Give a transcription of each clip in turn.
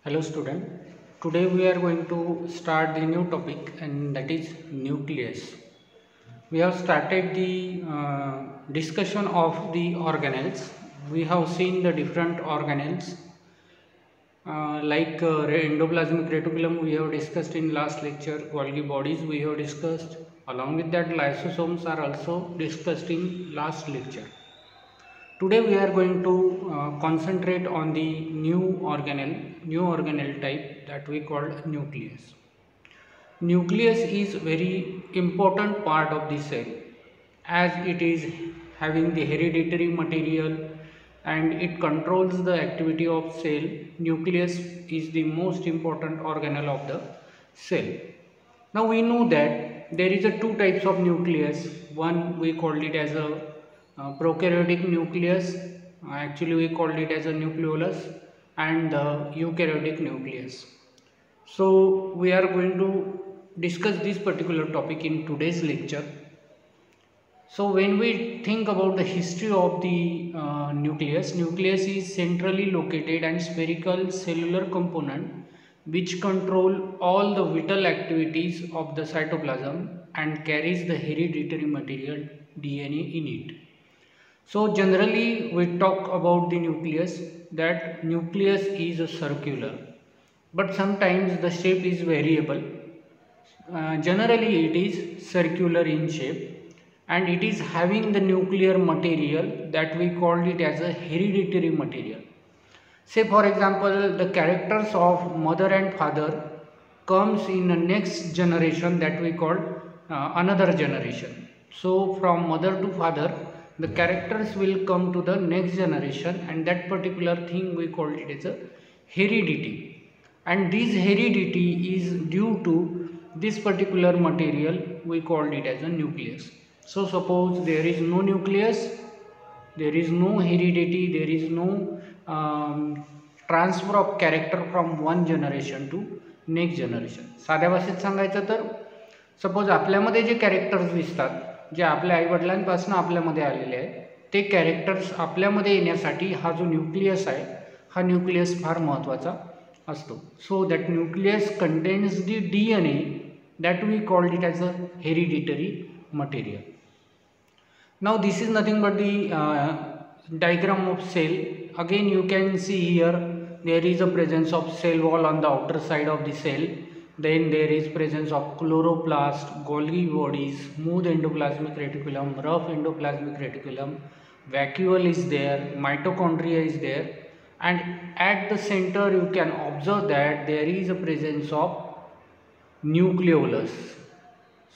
Hello student, today we are going to start the new topic and that is nucleus. We have started the discussion of the organelles. We have seen the different organelles like endoplasmic reticulum we have discussed in last lecture, Golgi bodies we have discussed, along with that lysosomes are also discussed in last lecture. Today we are going to concentrate on the new organelle type that we call nucleus. Nucleus is very important part of the cell as it is having the hereditary material and it controls the activity of cell. Nucleus is the most important organelle of the cell. Now we know that there is a two types of nucleus. One we called it as a prokaryotic nucleus, actually we called it as a nucleolus, and the eukaryotic nucleus. So we are going to discuss this particular topic in today's lecture. So when we think about the history of the nucleus is centrally located and spherical cellular component which control all the vital activities of the cytoplasm and carries the hereditary material DNA in it. So generally we talk about the nucleus, that nucleus is circular, but sometimes the shape is variable. Generally it is circular in shape and it is having the nuclear material that we called it as a hereditary material. Say for example the characters of mother and father comes in the next generation that we call another generation. So from mother to father the characters will come to the next generation and that particular thing we called it as a heredity, and this heredity is due to this particular material we called it as a nucleus. So suppose there is no nucleus, there is no heredity, there is no transfer of character from one generation to next generation. साध्या भाषेत सांगायचं तर suppose आपल्यामध्ये जे characters दिसतात जे आपल्या आईवडिलांपासून आपल्यामध्ये आलेले आहेत ते कॅरेक्टर्स आपल्यामध्ये येण्यासाठी हा जो न्यूक्लियस आहे हा न्यूक्लियस फार महत्त्वाचा असतो. So that nucleus contains the DNA that we called it as a hereditary material. Now this is nothing but the diagram of cell. Again you can see here there is a presence of cell wall on the outer side of the cell. Then there is presence of chloroplast, Golgi bodies, smooth endoplasmic reticulum, rough endoplasmic reticulum, vacuole is there, mitochondria is there, and at the center you can observe that there is a presence of nucleolus.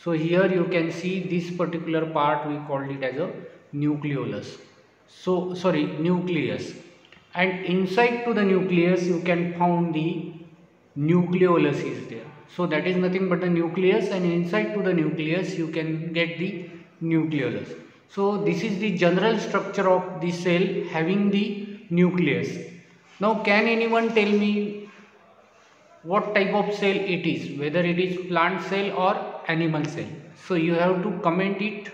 So here you can see this particular part we called it as a nucleolus. So sorry, nucleus, and inside to the nucleus you can found the nucleolus is there. So that is nothing but the nucleus, and inside to the nucleus you can get the nucleolus. So this is the general structure of the cell having the nucleus. Now can anyone tell me what type of cell it is, whether it is plant cell or animal cell? So you have to comment it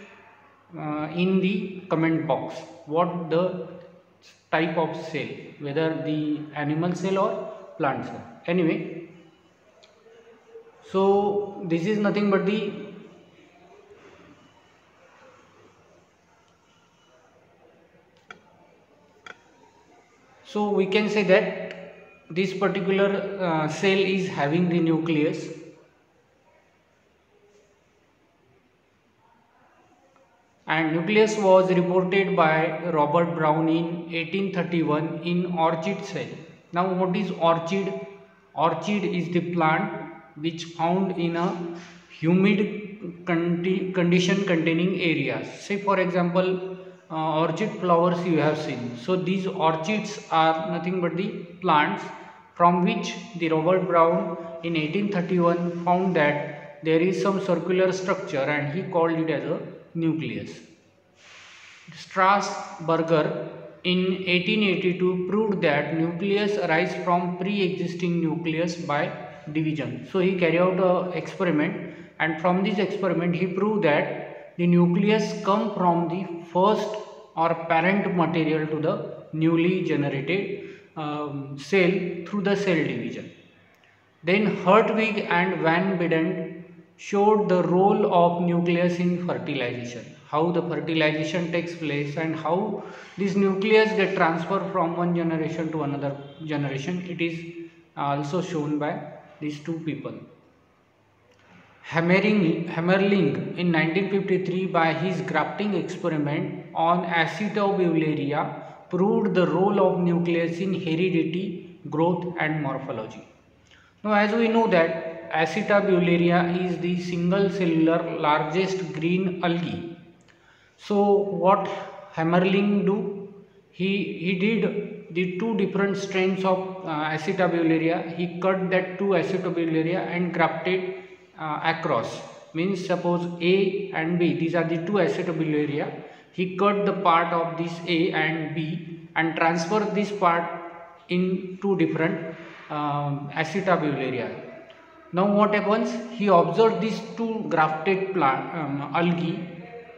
in the comment box what the type of cell, whether the animal cell or plant cell. Anyway, so this is nothing but the so we can say that this particular cell is having the nucleus, and nucleus was reported by Robert Brown in 1831 in orchid cell. Now what is orchid? Orchid is the plant which found in a humid condition containing areas. Say for example orchid flowers you have seen. So these orchids are nothing but the plants from which the Robert Brown in 1831 found that there is some circular structure and he called it as a nucleus. Strasburger in 1882 proved that nucleus arise from pre-existing nucleus by division. So he carried out an experiment, and from this experiment he proved that the nucleus come from the first or parent material to the newly generated cell through the cell division. Then Hertwig and Van Beeden showed the role of nucleus in fertilization, how the fertilization takes place and how this nucleus get transferred from one generation to another generation. It is also shown by these two people. Hammerling in 1953 by his grafting experiment on Acetobularia proved the role of nucleus in heredity, growth and morphology. Now as we know that Acetobularia is the single cellular largest green algae. So what Hammerling do? He did the two different strains of Acetobularia. He cut that two Acetobularia and grafted across. Means suppose A and B, these are the two Acetobularia. He cut the part of this A and B and transferred this part in two different Acetobularia. Now what happens? He observed these two grafted plant algae,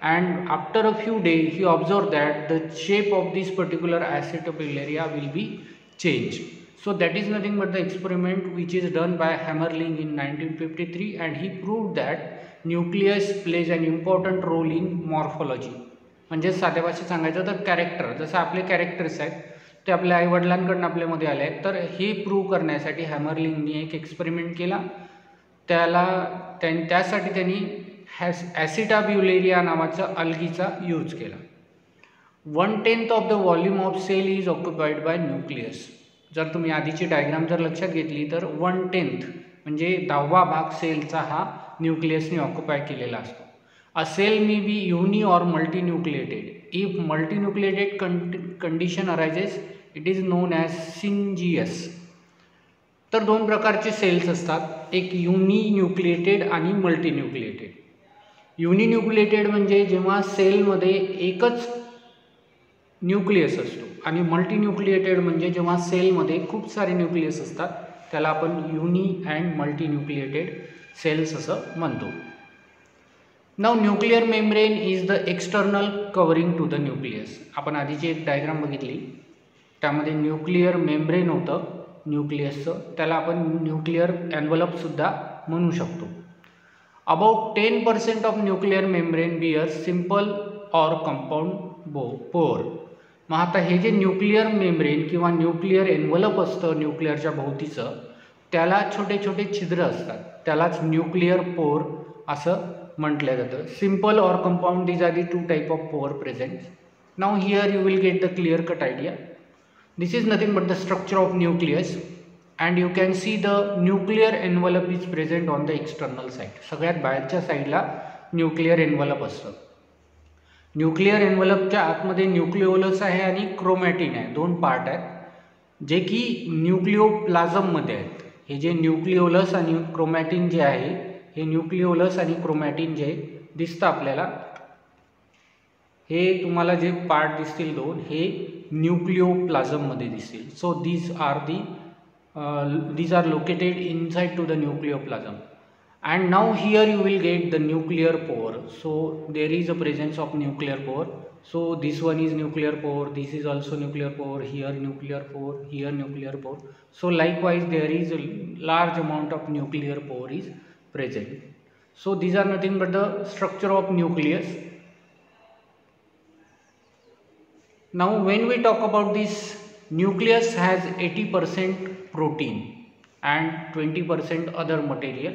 and after a few days he observed that the shape of this particular Acetobularia will be changed. So that is nothing but the experiment which is done by Hammerling in 1953, and he proved that nucleus plays an important role in morphology. म्हणजे साध्या भाषेत सांगायचं तर character, जसं आपले characters आहेत ते आपल्या आईवडिलांकडून आपल्यामध्ये आले आहेत, तर हे प्रूव्ह करण्यासाठी हॅमरलिंगनी एक एक्सपेरिमेंट केला. त्यासाठी त्यांनी ॲसिटाब्युलेरिया नावाचा अल्गीचा यूज केला. 1/10 of the volume of cell is occupied by nucleus. जर तुम्ही आधीची डायग्राम जर लक्षात घेतली तर 1/10 म्हणजे 10वा भाग सेलचा हा न्यूक्लियसने ऑक्युपाय केलेला असतो. अ सेल मे बी युनि और multinucleated. If multinucleated condition arises it is known as syncytium. तर दोन प्रकारचे सेल्स असतात, एक युनिन्यूक्लिएटेड आणि मल्टीन्यूक्लिएटेड. युनिन्यूक्लिएटेड म्हणजे जेव्हा सेलमध्ये एकच न्यूक्लियस असतो, आणि मल्टीन्यूक्लिएटेड म्हणजे जेव्हा सेलमध्ये खूप सारे न्यूक्लियस असतात, त्याला आपण युनि अँड मल्टीन्यूक्लिएटेड सेल्स असं म्हणतो. Now nuclear membrane is the external covering to the nucleus. आपण आधीची एक डायग्राम बघितली, त्यामध्ये न्यूक्लियर मेम्ब्रेन होतं न्यूक्लियसचं, त्याला आपण न्यूक्लियर एन्व्हलपसुद्धा म्हणू शकतो. About 10% of nuclear membrane bear simple or compound pore. मग आता हे जे न्यूक्लियर मेम्ब्रेन किंवा न्यूक्लियर एन्व्हलप असतं न्यूक्लियरच्या भोवतीचं, त्याला छोटे छोटे छिद्र असतात, त्यालाच न्यूक्लियर पोर असं म्हटलं जातं. Simple or compound, these are the two type of pore present. Now here you will get the clear cut idea. This is nothing but the structure of nucleus, and you can see the nuclear envelope is present on the external side. सगळ्यात बाहेरच्या साईडला nuclear envelope असतं. Nuclear एन्व्हलपच्या आतमध्ये nucleolus आहे आणि chromatin आहे, दोन part आहेत जे की न्यूक्लिओप्लाझममध्ये आहेत. हे जे न्यूक्लिओलस आणि क्रोमॅटिन जे आहे, हे न्यूक्लिओलस आणि क्रोमॅटिन जे दिसतं आपल्याला, हे तुम्हाला जे पार्ट दिसतील दोन, हे न्यूक्लिओप्लाझममध्ये दिसतील. सो these are located inside to the nucleoplasm, and now here you will get the nuclear pore. So there is a presence of nuclear pore. So this one is nuclear pore, this is also nuclear pore, here nuclear pore, here nuclear pore. So likewise there is a large amount of nuclear pore is present. So these are nothing but the structure of nucleus. Now when we talk about this, nucleus has 80% protein and 20% other material.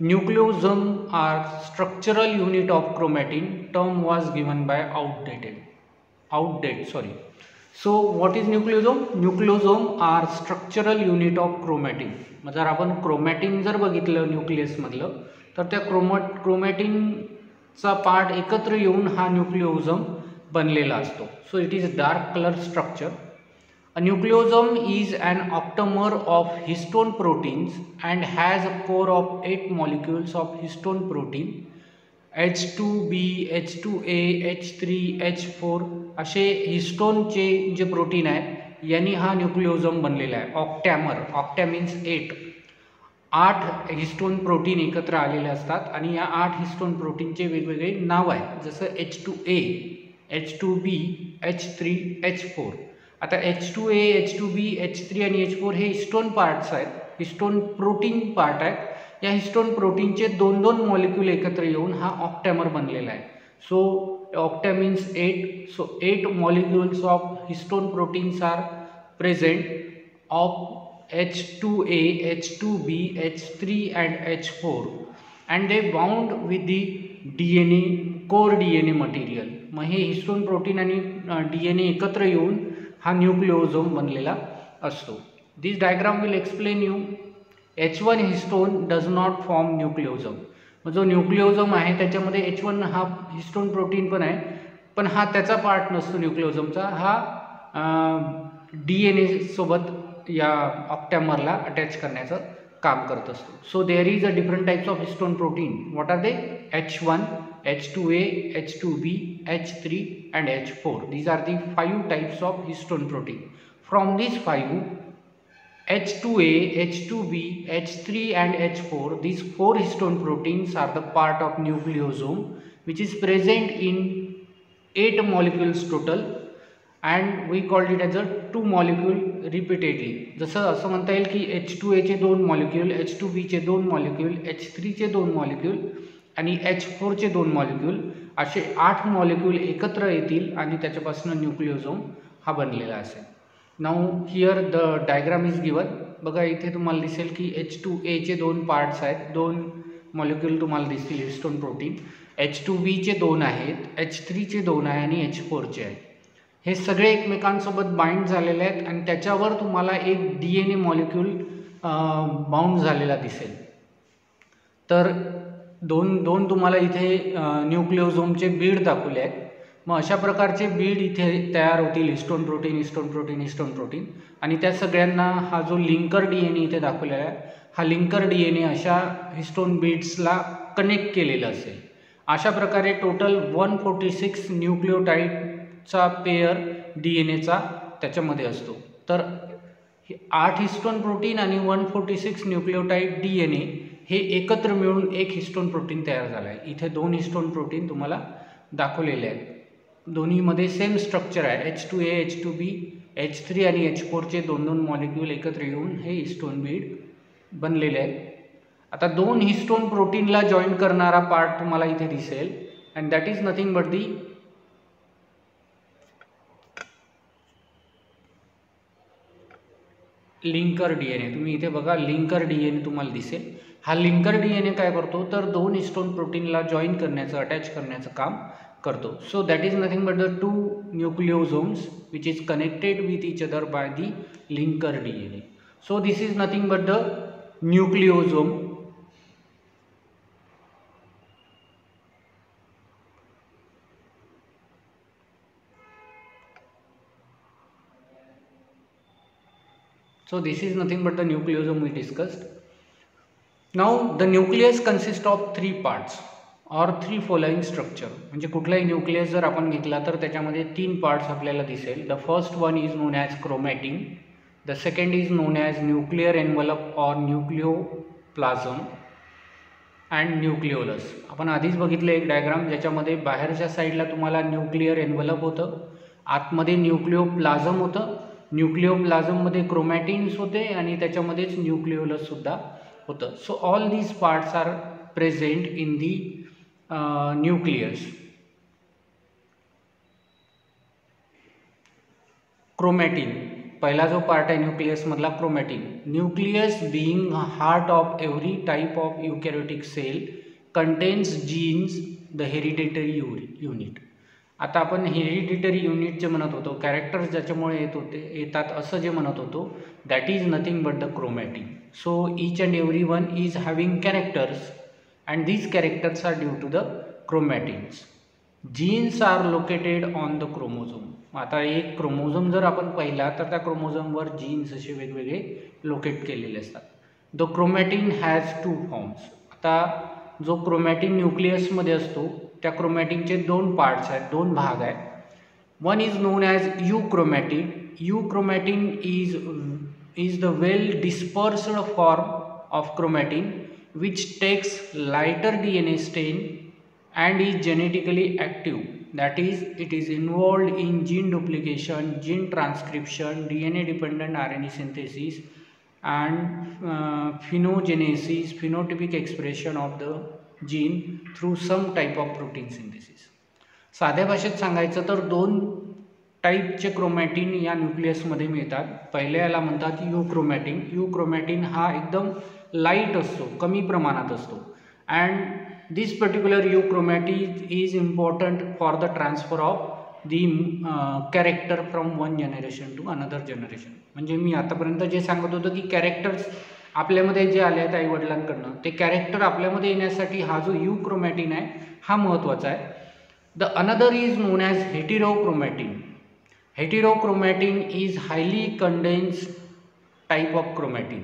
Nucleosome are structural unit of chromatin. Term was given by outdate. So what is nucleosome? Nucleosome are structural unit of chromatin. जर आपण chromatin जर बघितलं nucleus मधलं, तर त्या क्रोमॅटिनचा part एकत्र येऊन हा न्यूक्लिओसोम बनलेला असतो. So it is dark colour structure. A nucleosome is an octamer of histone proteins and has a core of 8 molecules of histone protein, H2B, H2A, H3, H4 असे हिस्टोनचे जे प्रोटीन आहे यांनी हा न्यूक्लिओसोम बनलेला आहे. ऑक्टॅमर, ऑक्टॅ मीन्स 8 हिस्टोन प्रोटीन एकत्र आलेले असतात आणि या 8 हिस्टोन प्रोटीनचे वेगवेगळे नाव आहेत, जसं H2A, H2B, H3, H4 आता H2A, H2B, H3 आणि H4 हे हिस्टोन पार्ट्स आहेत, हिस्टोन प्रोटीन पार्ट आहेत. या हिस्टोन प्रोटीनचे 2-2 मॉलिक्यूल एकत्र येऊन हा ऑक्टॅमर बनलेला आहे. So octa means 8. So 8 molecules of histone proteins are present of H2A, H2B, H3 and H4, and they bound with the DNA, core DNA material. मग हे हिस्टोन प्रोटीन आणि DNA एकत्र येऊन हा न्यूक्लिओझोम बनलेला असतो. This diagram will explain you. H1 histone does not form nucleosome. जो nucleosome आहे त्याच्यामध्ये H1 हा हिस्टोन प्रोटीन पण आहे, पण हा त्याचा पार्ट नसतो न्यूक्लिओझोमचा. हा DNA सोबत या ऑक्टॅमरला अटॅच करण्याचं काम करत असतो. So there is a different types of histone protein. What are they? H1, H2A, H2B, H3 and H4. These are the 5 types of histone protein. From these 5, H2A, H2B, H3 and H4, these 4 histone proteins are the part of nucleosome, which is present in 8 molecules total, and we called it as a 2 molecule repeatedly. जसं असं म्हणता येईल की H2A चे 2 molecule, H2B चे 2 molecule, H3 चे 2 molecule आणि H4 चे 2 मॉलिक्यूल, असे 8 मॉलिक्यूल एकत्र येतील आणि त्याच्यापासून न्यूक्लिओझोम हा बनलेला असेल. Now here the diagram is given. बघा इथे तुम्हाला दिसेल की H2A चे 2 पार्ट्स आहेत, 2 मॉलिक्यूल तुम्हाला दिसतील हिस्टोन प्रोटीन. H2B चे 2 आहेत, H3 चे 2 आहे आणि H4 चे आहे. हे सगळे एकमेकांसोबत बाइंड झालेले आहेत आणि त्याच्यावर तुम्हाला एक DNA मॉलिक्यूल बाउंड झालेला दिसेल. तर दोन तुम्हाला इथे न्यूक्लिओझोमचे बीड दाखवले आहेत. मग अशा प्रकारचे बीड इथे तयार होतील, histone protein, histone protein, histone protein. आणि त्या सगळ्यांना हा जो लिंकर DNA इथे दाखवलेला आहे, हा लिंकर DNA अशा हिस्टोन बीड्सला कनेक्ट केलेला असेल. अशा प्रकारे टोटल 146 न्यूक्लिओटाइडचा पेयर DNAचा त्याच्यामध्ये असतो. तर 8 हिस्टोन प्रोटीन आणि 146 न्यूक्लिओटाइड DNA हे एकत्र मिळून एक हिस्टोन प्रोटीन तयार झाला आहे. इथे 2 हिस्टोन प्रोटीन तुम्हाला दाखवलेले आहेत. दोन्हीमध्ये सेम स्ट्रक्चर आहे. H2A, H2B, H3 आणि H4 चे 2-2 मॉलिक्यूल एकत्र येऊन हे हिस्टोन बीड बनलेले आहेत. आता 2 हिस्टोन प्रोटीनला जॉईन करणारा पार्ट तुम्हाला इथे दिसेल, and that is nothing but the linker DNA. तुम्ही इथे बघा लिंकर DNA तुम्हाला दिसेल. हा लिंकर DNA काय करतो तर 2 हिस्टोन प्रोटीनला जॉईन करण्याचं, अटॅच करण्याचं काम करतो. So that is nothing but the 2 nucleosomes which is connected with each other by the linker DNA. So this is nothing but the nucleosome. So this is nothing but the nucleosome we discussed. Now the nucleus consists of 3 parts or 3 following structure. म्हणजे कुठलाही nucleus जर आपण घेतला तर त्याच्यामध्ये 3 parts आपल्याला दिसेल. The first one is known as chromatin, the second is known as nuclear envelope और न्यूक्लिओप्लाझम अँड न्यूक्लिओलस. आपण आधीच बघितलं एक डायग्राम ज्याच्यामध्ये बाहेरच्या साईडला तुम्हाला न्यूक्लियर एनवलप होतं, आतमध्ये न्यूक्लिओप्लाझम होतं. न्यूक्लिओप्लाझममध्ये क्रोमॅटिन्स होते आणि त्याच्यामध्येच न्यूक्लिओलस सुद्धा होतं. So all these parts are present in the nucleus. Chromatin पहिला जो पार्ट आहे न्यूक्लियसमधला chromatin. Nucleus being heart of every type of eukaryotic cell contains genes, the hereditary unit. आता आपण हेरिडिटरी युनिट जे म्हणत होतो, कॅरेक्टर्स ज्याच्यामुळे येतात असं जे म्हणत होतो, that is nothing but the chromatin. So each and every one is having characters and these characters are due to the chromatins. Genes are located on the chromosome. आता एक क्रोमोझोम जर आपण पाहिला तर त्या क्रोमोझोमवर जीन्स असे वेगवेगळे लोकेट केलेले असतात. The chromatin has 2 forms. आता जो क्रोमॅटिन न्यूक्लियसमध्ये असतो त्या क्रोमॅटिनचे 2 पार्ट्स आहेत, 2 भाग आहेत. One is known as euchromatin. Euchromatin is the well dispersed form of chromatin which takes lighter DNA stain and is genetically active that is it is involved in gene duplication, gene transcription, DNA dependent RNA synthesis and phenogenesis, phenotypic expression of the gene through some type of protein synthesis. साध्या भाषेत सांगायचं तर दोन टाईपचे chromatin या न्यूक्लियसमध्ये मिळतात. पहिल्या याला म्हणतात यूक्रोमॅटिन. यूक्रोमॅटिन हा एकदम लाईट असतो, कमी प्रमाणात असतो. And this particular euchromatin is important for the transfer of the character from one generation to another generation. म्हणजे मी आतापर्यंत जे सांगत होतो की कॅरेक्टर्स आपल्यामध्ये जे आले आहेत आईवडिलांकडनं, ते कॅरेक्टर आपल्यामध्ये येण्यासाठी हा जो यूक्रोमॅटिन आहे हा महत्त्वाचा आहे. The another is known as heterochromatin. Heterochromatin is highly condensed type of chromatin.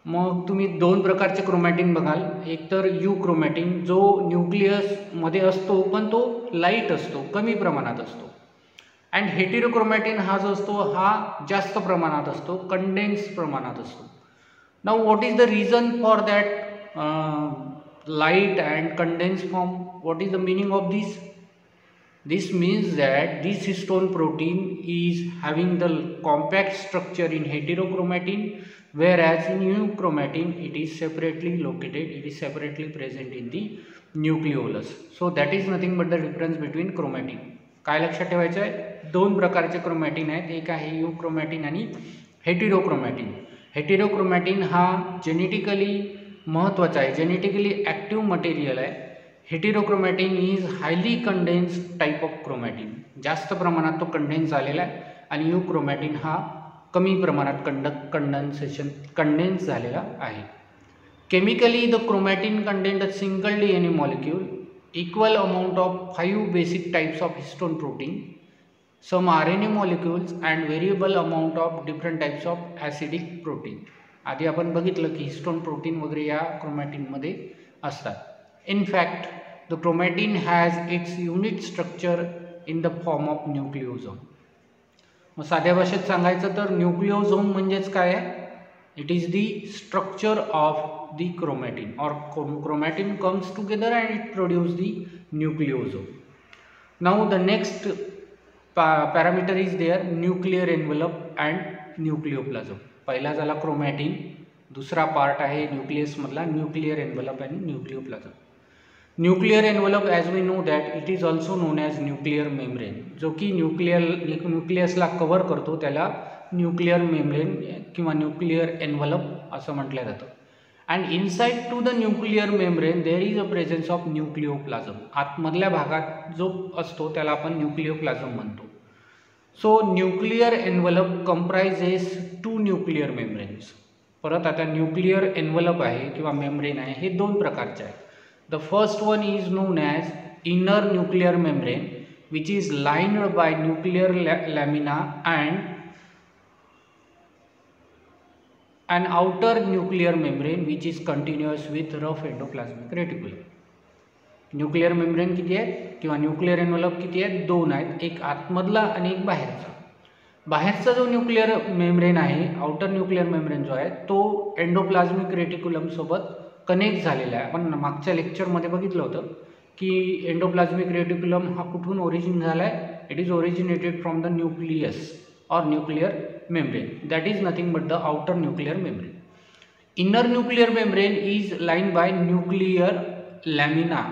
मग तुम्ही दोन प्रकारचे क्रोमॅटिन बघाल. एक तर यूक्रोमॅटिन जो न्यूक्लियसमध्ये असतो पण तो लाईट असतो, कमी प्रमाणात असतो. अँड हेटेरोक्रोमॅटिन हा जो असतो हा जास्त प्रमाणात असतो, कंडेन्स प्रमाणात असतो. Now what is the reason for that light and condensed form? What is the meaning of this? This means that this histone protein is having the compact structure in heterochromatin, whereas in euchromatin it is separately located, it is separately present in the nucleolus. So that is nothing but the difference between chromatin. काय लक्षात ठेवायचं आहे? दोन प्रकारचे chromatin आहेत, एक आहे यूक्रोमॅटिन आणि हेटेरोक्रोमॅटिन. हेटेरोक्रोमॅटिन हा जेनेटिकली महत्त्वाचा आहे, जेनेटिकली ॲक्टिव्ह मटेरियल आहे. Heterochromatin is highly condensed type of chromatin. जास्त प्रमाणात तो कंडेन्स झालेला आहे आणि यूक्रोमॅटिन हा कमी प्रमाणात कंडेन्स झालेला आहे. Chemically the chromatin contain a single DNA molecule, equal amount of 5 basic types of histone protein, some RNA molecules and variable amount of different types of acidic protein. आधी आपण बघितलं की हिस्टोन प्रोटीन वगैरे या क्रोमॅटिनमध्ये असतात. In fact the chromatin has its unit structure in the form of nucleosome. मग साध्या भाषेत सांगायचं तर न्यूक्लिओझोम म्हणजेच काय आहे? It is the structure of the chromatin और chromatin comes together and it produce the nucleosome. Now the next parameter is there, nuclear envelope and nucleoplasm. पहिला झाला क्रोमॅटिन, दुसरा पार्ट आहे न्यूक्लियस मधला न्यूक्लियर एन्व्हलप आणि nucleoplasm. Nuclear envelope as we know that it is also known as nuclear membrane. जो की न्यूक्लियसला cover करतो त्याला न्यूक्लियर मेम्ब्रेन किंवा न्यूक्लियर एन्व्हलप असं म्हटलं जातं. And inside to the nuclear membrane there is a presence of nucleoplasm. आतमधल्या भागात जो असतो त्याला आपण न्यूक्लियोप्लाझम म्हणतो. So nuclear envelope comprises 2 nuclear membranes. परत आता न्यूक्लियर एन्व्हलप आहे किंवा मेम्ब्रेन आहे हे दोन प्रकारचे आहेत. The first one is known as inner nuclear membrane which is lined bye nuclear lamina and an outer nuclear membrane which is continuous with rough endoplasmic reticulum. Nuclear membrane किती आहेत किंवा nuclear envelope किती आहेत? दोन आहेत, एक आतमधला आणि एक बाहेरचा. बाहेरचा जो न्यूक्लियर मेम्ब्रेन आहे, आउटर न्यूक्लियर मेम्ब्रेन जो आहे तो एंडोप्लाझ्मिक रेटिक्युलम सोबत कनेक्ट झालेला आहे. आपण मागच्या लेक्चरमध्ये बघितलं होतं की एंडोप्लाझ्मिक रेटिक्युलम हा कुठून ओरिजिन झाला आहे? It is originated from the nucleus or nuclear membrane, that is nothing but the outer nuclear membrane. Inner nuclear membrane is lined by nuclear lamina,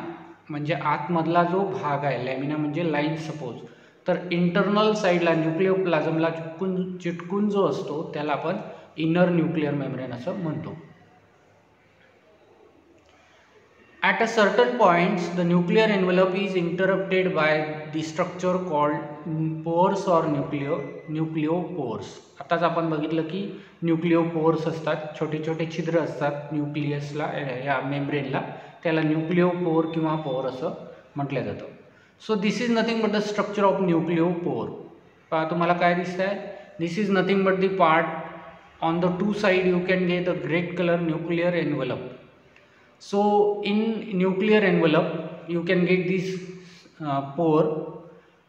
म्हणजे आतमधला जो भाग आहे, लॅमिना म्हणजे लाईन सपोज, तर इंटरनल साईडला न्यूक्लियोप्लाझमला चिटकून जो असतो त्याला आपण इनर न्यूक्लियर मेम्ब्रेन असं म्हणतो. At a certain points, the nuclear envelope is interrupted by the structure called pores or nucleopores. आताच आपण बघितलं की न्यूक्लिओपोर्स असतात, छोटे छोटे छिद्र असतात न्यूक्लियसला या मेम्ब्रेनला, त्याला न्यूक्लिओपोर किंवा पोर असं म्हटलं जातं. So this is nothing but the structure of nucleopore. तुम्हाला काय दिसत आहे? This is nothing but the part on the two side you can get the great colour nuclear envelope. So in nuclear envelope you can get this pore,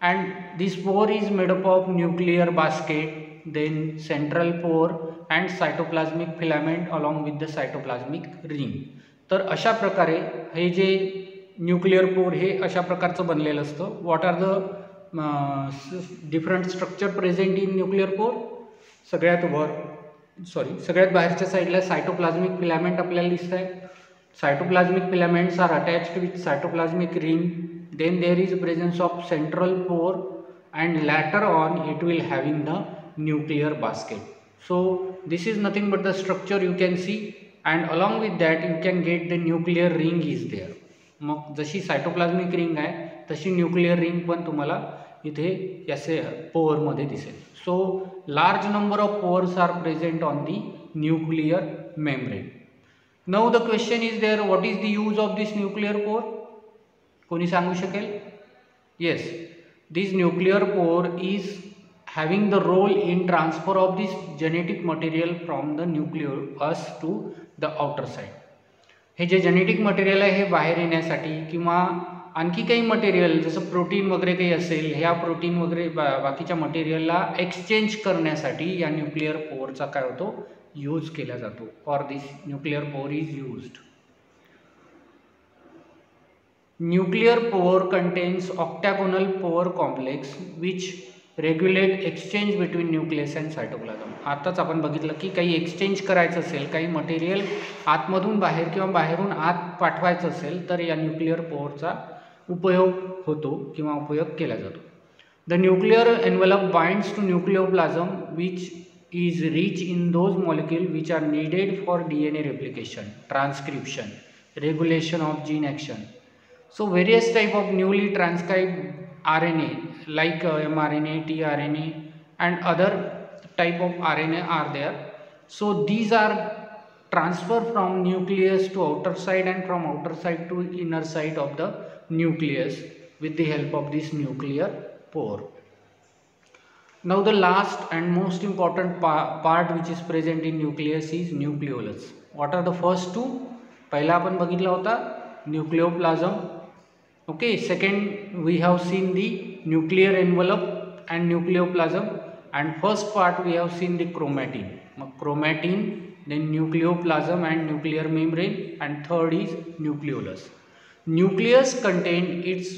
and this pore is made up of nuclear basket, then central pore and cytoplasmic filament along with the cytoplasmic ring. तर अशा प्रकारे हे जे nuclear pore हे अशा प्रकारचं बनलेलं असतं. What are the different structure present in nuclear pore? सगळ्यात बाहेरच्या साईडला सायटोप्लाझ्मिक फिलामेंट आपल्याला दिसत आहे. Cytoplasmic filaments are attached with cytoplasmic ring. Then there is presence of central pore and later on it will having the nuclear basket. So this is nothing but the structure you can see, and along with that you can get the nuclear ring is there. मग जशी सायटोप्लाझ्मिक ring आहे तशी nuclear ring पण तुम्हाला इथे याचे पोअरमध्ये दिसेल. So large number of pores are present on the nuclear membrane. Now the question is there, what is the use of this nuclear pore? कोणी सांगू शकेल? Yes, this nuclear pore is having the role in transfer of this genetic material from the nucleus to the outer side. हे जे genetic material आहे हे बाहेर येण्यासाठी किंवा आणखी काही मटेरियल जसं प्रोटीन वगैरे काही असेल, ह्या प्रोटीन वगैरे बाकीच्या मटेरियलला एक्सचेंज करण्यासाठी या न्यूक्लिअर पोअरचा काय होतो, यूज केला जातो. For this nuclear pore is used. Nuclear pore contains octagonal pore complex which regulate exchange between nucleus and cytoplasm. आताच आपण बघितलं की काही एक्सचेंज करायचं असेल, काही मटेरियल आतमधून बाहेर किंवा बाहेरून आत पाठवायचं असेल तर या न्यूक्लिअर पोअरचा उपयोग होतो किंवा उपयोग केला जातो. The nuclear envelope binds to nucleoplasm which is rich in those molecule which are needed for DNA replication, transcription, regulation of gene action. So various type of newly transcribed RNA like mRNA, tRNA and other type of RNA are there. So these are transferred from nucleus to outer side and from outer side to inner side of the nucleus with the help of this nuclear pore. Now the last and most important part which is present in nucleus is nucleolus. What are the first two? पहिला आपण बघितला होता nucleoplasm. Okay, second we have seen the nuclear envelope and nucleoplasm, and first part we have seen the chromatin. Chromatin, then nucleoplasm and nuclear membrane, and third is nucleolus. Nucleus contains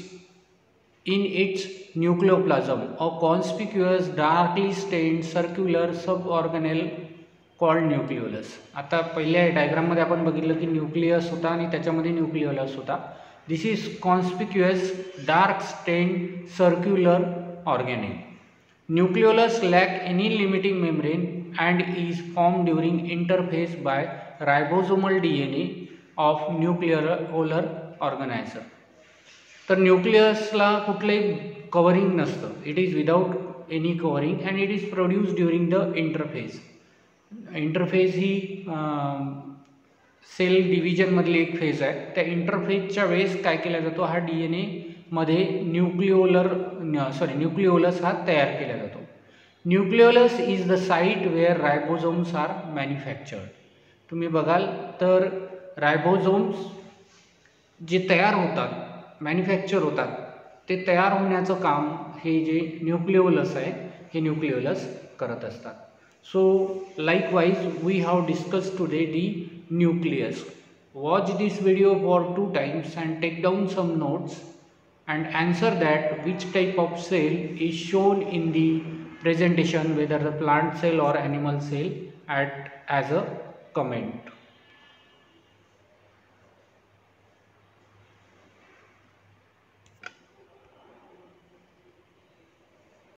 in its nucleoplasm a conspicuous darkly stained circular suborganelle called nucleolus. आता पहिल्या डायग्राममध्ये आपण बघितलं की nucleus होता आणि त्याच्यामध्ये nucleolus होता. This is conspicuous dark stained circular organelle. Nucleolus lack any limiting membrane and is formed during interphase by ribosomal DNA of nucleolar organizer. तर न्यूक्लियसला कुठलेही कवरिंग नसतं. It is without any covering and it is produce during the interphase. Interphase ही cell डिव्हिजनमधली एक phase आहे. त्या इंटरफेजच्या वेळेस काय केला जातो, हा DNA मध्ये न्यूक्लिओलस हा तयार केला जातो. Nucleolus is the site where ribosomes are manufactured. तुम्ही बघाल तर रायबोझोम्स जे तयार होतात, मॅन्युफॅक्चर होतात, ते तयार होण्याचं काम हे जे न्यूक्लिओलस आहे हे न्यूक्लिओलस करत असतात. So likewise we have discussed today the nucleus. Watch this video for 2 times and take down some notes and answer that which type of cell is shown in the presentation, whether the plant cell or animal cell, as a comment.